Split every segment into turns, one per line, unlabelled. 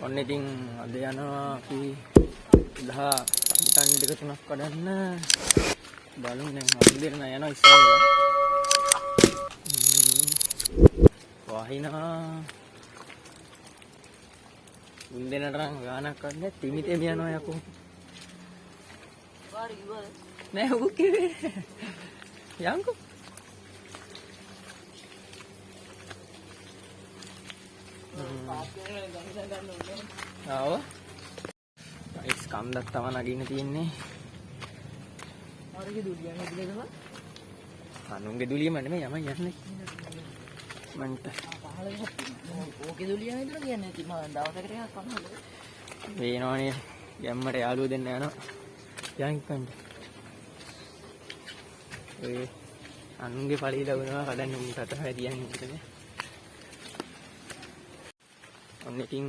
ඔන්න ඉතින් අද යනවා අපි 10 ටන් දෙක තුනක් කඩන්න බලමු දැන් හම්බෙන්න යනවා ඉස්සරහට වහිනා මුන්දෙනට නම් ගානක් ගන්න තිමිතේ යනවා යකෝ වාරි ඉවර නෑ උ කිව්වේ යන්කෝ ආව ගයිස් කන්දක් තමයි නගින්න තියෙන්නේ මාරගේ දුලියම ඉදලේකම අනුන්ගේ දුලියම නෙමෙයි යම යන්නේ මන්ට ඕකේ දුලියම ඉදලා කියන්නේ නැති මම දවසකට එකක් කන්නද වේනවනේ ගැම්මට යාළුවෝ දෙන්න යනවා යන් කන්ද ඒ අනුන්ගේ පළි ලවනවා කඩන්න උන්ට තමයි තියන්නේ ඉතින් ඔන්න ඉතින්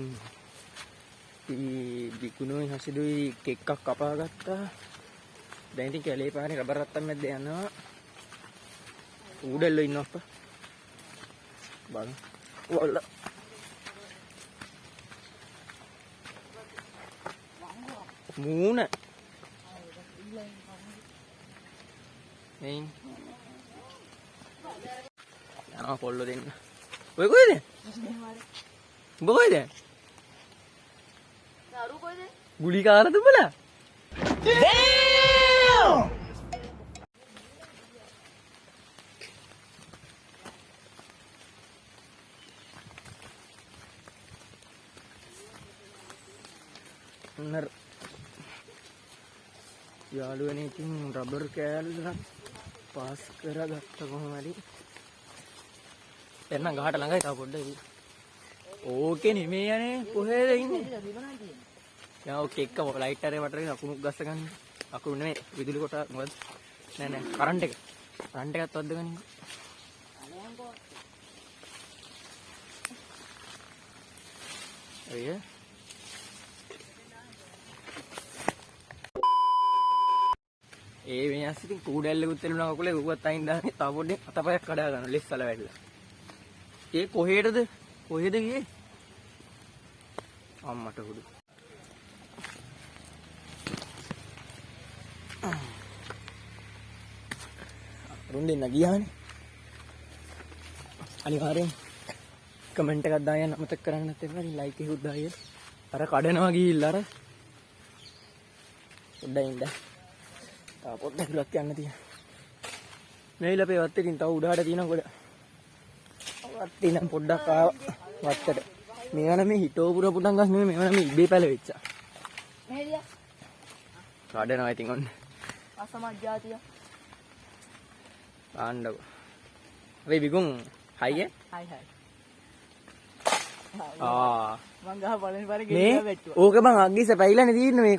බිකුණුයි හසිදුයි කෙක්කක් කපා ගත්තා. දැන් ඉතින් කැලේ පාරේ රබර් රත්තම් මැද්ද යනවා. ඌඩල්ලෝ ඉන්නවා අප්පා. බලන්න. වල. මූණ. එයින්. යනවා පොල්ලෝ දෙන්න. ඔය කොහෙද? උඹ කොහෙද? නාරු කොහෙද? ගුලි කාරද උඹලා? නර් යාළුවනේ ඉතින් රබර් කෑල්ලක් පාස් කරගත්ත කොහොම හරි එන්න ගහට ළඟයි තව පොඩ්ඩක් ඕකේ නෙමෙයි යන්නේ කොහෙද ඉන්නේ? යා ඕකේ එක්ක ලයිට් එකේ වටරේ අකුණුක් ගස්ස ගන්න. අකුණු නෙමෙයි විදුලි කොට මොකද? නෑ නෑ කරන්ට් එක. කරන්ට් එකත් වද්ද ගන්න. අයිය. ඒ වෙනස් ඉතින් කූඩැල්ලකුත් එළුණා කකුලේ ඌවත් අයින් දාන්නේ තව පොඩ්ඩක් අතපයක් කඩා ගන්න ලෙස්සල වැටලා. ඒ කොහෙටද? කොහෙද ගියේ? අම්මට හුදු. රුන් දෙන්න ගියානේ. අනිවාර්යෙන් කමෙන්ට් එකක් දාන්න අමතක කරන්නත් එපා. ලයික් එකකුත් දාන්න. අර කඩනවා ගිහිල්ලා අර පොඩ්ඩක් ඉන්න. තා පොඩ්ඩක් ඉලක් යන්න තියෙනවා. මේල අපේ වත්තේ තින් තව උඩහට තියෙනවා ගොඩ. වත්තේ නම් පොඩ්ඩක් ආවා වත්තට. මේවා නම් මේ හිටෝ පුර පුටන් ගස් නෙමෙයි මේවා නම් මේ ඉබේ පැලවෙච්චා. මෙහෙදියා. කඩනවා ඉතින් ඔන්න. අසමජ්ජාතිය. ආණ්ඩව. අපි බිගුන් හයිය? හයි හයි. මං ගහ පළවෙනි පාරේ ගෙඩිය වැට්ටුවා. ඕක බං අග්ගිස පැයිලානේ තියෙන්නේ මේ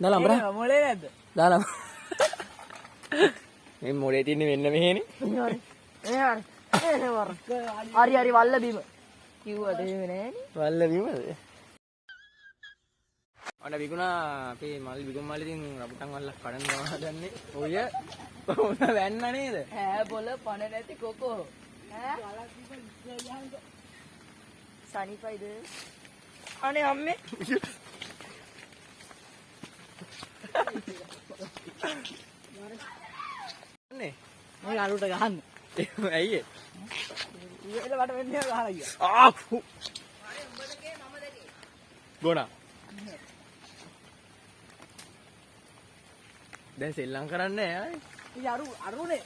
දාලා අඹරා. මොලේ නැද්ද? දාලා. මේ මොලේ තින්නේ මෙන්න මෙහෙනේ. හරි හරි වල්ල බීම කිව්වට එහෙම නෑනේ වල්ල බීමද අන්න විකුණා අපේ මල් විකුම් මල් ඉතින් රබුටන් වල්ලක් කඩන්න තමයි හදන්නේ ඔය කොහොමද වැන්න නේද ඈ බොල පණ නැති කොකෝ ඈ සනිපයිද අනේ අම්මේ නේ මම අලුට ගහන්න ඇයි ඉතින් වට වෙන්නේ ගහලා ගියා. ආපු. උඹද ගේ මමද ගේ. ගෝනා. දැන් සෙල්ලම් කරන්නේ ආයේ. ඉතින් අරුනේ.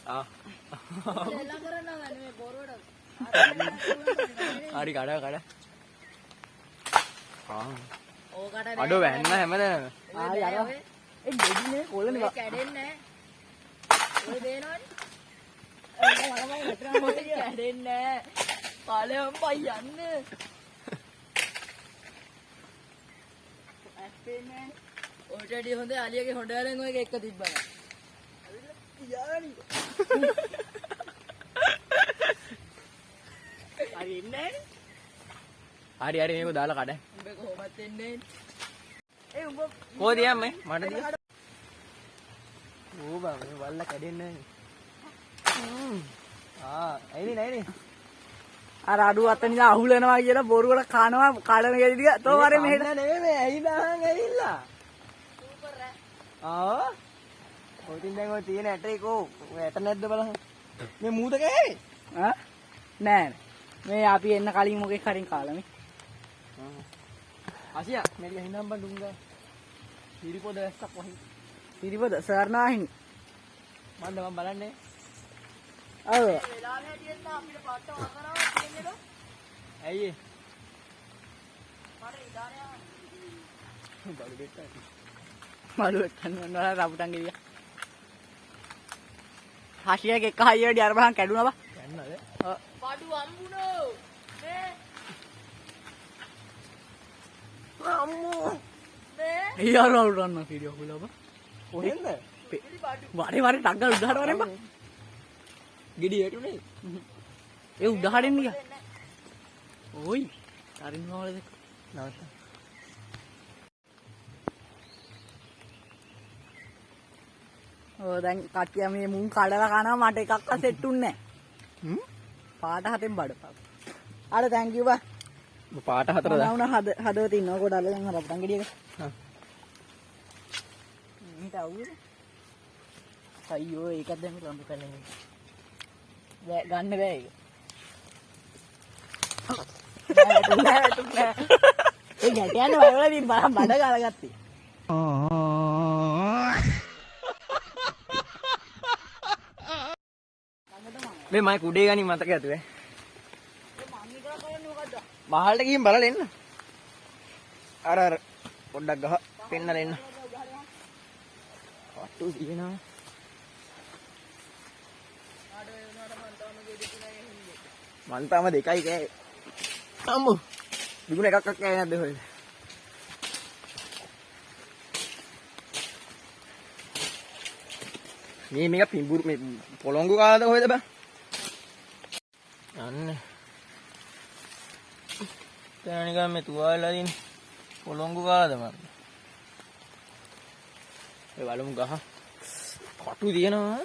සෙල්ලම් කරන්න නෙමෙයි බොරුවට. හරි කඩ. ඕකට අඩෝ වැන්න හැමදාම. හරි අර. ඒ දෙදිනේ කොල්ලනේ කැඩෙන්නේ නැහැ. ඔය දේනවනේ. කැඩෙන්නේ පලයම් පයි යන්න ඇස්පේන්නේ ඔටඩි හොඳ අලියගේ හොඩාරෙන් ඔය එක තිබ්බන හරි ඉන්නේ හරි මේක දාලා කඩ උඹ කොහොමද එන්නේ ඒ උඹ කොහෙද යන්නේ මට දිය ඕ බා මේ වල්ල කැඩෙන්නේ නැහැ. ඇයිනේ
අර අඩුව අතන ඉඳලා අහුල වෙනවා කියලා බොරුවට කනවා කඩන ගෙඩි ටික තෝ වරේ මෙහෙට
නෙමෙයි මේ ඇහිදාන් ඇවිල්ලා සූපර් ආ ඔතින් දැන් ඔය තියෙන ඇටේ කෝ ඇට නැද්ද බලන්න මේ මූද කෑවේ
ඈ නෑ මේ අපි එන්න කලින් මොකෙක් හරින් කාලා මේ
ආසියා මේක හින්නම් බන් දුංගා පිරිපොද ඇස්සක් වහින්
පිරිපොද සර්නාහිනි
මන්ද මම බලන්නේ
ඔව්
වෙලාව හැටියෙත් අපිට පාට වකරනවා කියන්නේ නේද ඇයි මට ඉදාරයා බඩු දෙට්ටා
මලුවෙක් කන්නවා රබුටන් ගෙඩිය හාසියගේ එක හයියඩි අර බලන් කැඩුනා බා
යන්නද
ඔව්
බඩු අම්බුනෝ මේ අම්මෝ මේ
ඊයර වලුටන්න වීඩියෝ හුලා බා
කොහෙන්ද
වරේ වරේ ටග්ගල් උඩහට වරේ බා
ගෙඩි වැටුනේ
ඒ උඩහටින් ගියා ඕයි තරින් වල දෙක
නවත්ත
ඔය දැන් කට්ටිය මේ මුන් කඩලා කනවා මට එකක්වත් සෙට් උන්නේ නැහැ පාට හතෙන් බඩපා අර තෑන්ක් යූ බා
පාට හතරද
වුණා හදවත ඉන්නවා ගොඩක් දැන් රබ්ටන් ගෙඩියක මීට අවුද අයියෝ ඒකත් දැන් රම්බු කරන්නේ බෑ ගන්න බෑ ඒක නෑ ඒ ගැටියන්නේ වල දින් බඩ ගාලා ගත්තේ
මේ මයි කුඩේ ගනි මතක ඇතුවේ මහල්ට ගිහින් බලලා එන්න අර පොඩ්ඩක් ගහ පෙන්නලා එන්න අට්ටු දිනනවා මන් තාම දෙකයි කෑවේ අම්මෝ දුගුණ එකක් කෑවේ නැද්ද හොයද මේක පිඹුරු මේ පොළොංගු කාලාද කොහෙද බං යන්න දැන් නිකන් මේ තුවාලලා දින පොළොංගු කාලාද මන් ඒ වලමු ගහ කටු දිනනවා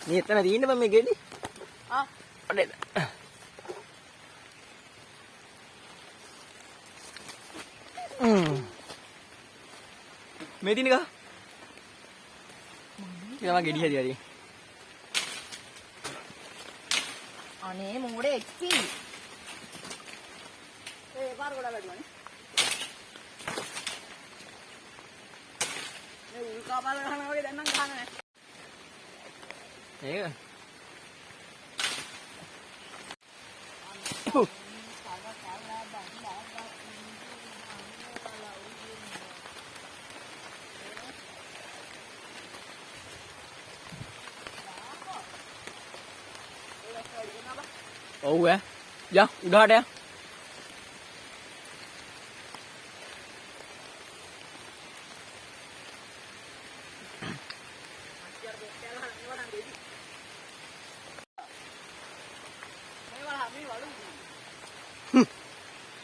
මේ එතන තියෙන්නේ බං මේ ගෙඩි ඔඩේද මේ දින ගහ කියලා ගෙඩි හරි
අනේ මොඩේ එක්කි ඒ පාර ගොඩ වැඩුවානේ මේ උල්කා පාල ගහනවා වගේ දැන් නම් ගහන්නේ නැහැ
ඒක ඔව් ඈ යා උඩහට යා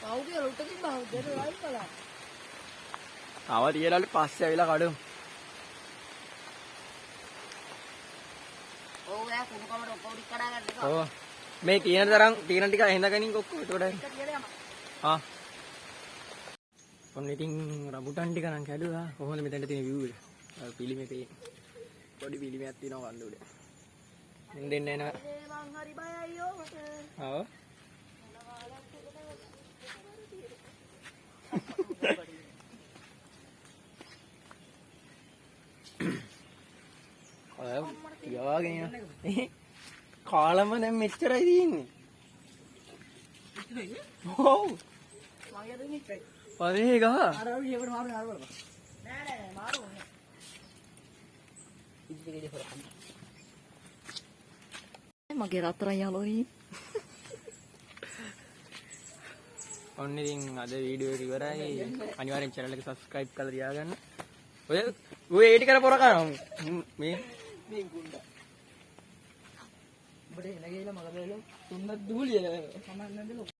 පෞගේ රුටකින් බහුව දෙර ලයිව් කළා
ආව තියලාලු පස්සේ ඇවිල්ලා කඩමු
ඔව් යා කුණු කමර ඔක්කොඩි කඩා ගන්න එක
ඔව් මේ තියෙන තරම් තියෙන ටික එහෙඳගනින් ඔක්කොම ඒකට ආ ඔන්න ඉතින් රඹුටන් ටික නම් කැඩුවා කොහොමද මෙතනට තියෙන view එක පිළිමේ පේන්නේ පොඩි පිළිමයක් තියෙනවා වන්ද උඩ මම දෙන්න එන
මං හරි බයයි යෝට
ආව යවාගෙන කාලම දැන් මෙච්චරයි තියෙන්නේ ඔව්
මගේ දෙන්නේ ඉච්චයි
පරේ ගහ
අර විහෙකට මාරු නෑ නෑ මාරු ඕනේ ඉතින් දෙක හොරකම් මගේ රත්තරන් යාළුවනි
ඔන්න ඉතින් අද වීඩියෝ එක ඉවරයි අනිවාර්යෙන් channel එක subscribe කරලා තියාගන්න ඔය ඒ ටික කර කරනවා මේ ගුණ්ඩා
ඔබට එන ගිහලා මග බැලුවා
තුන්නත් දූලිය
සමහර නැද්ද ලොකු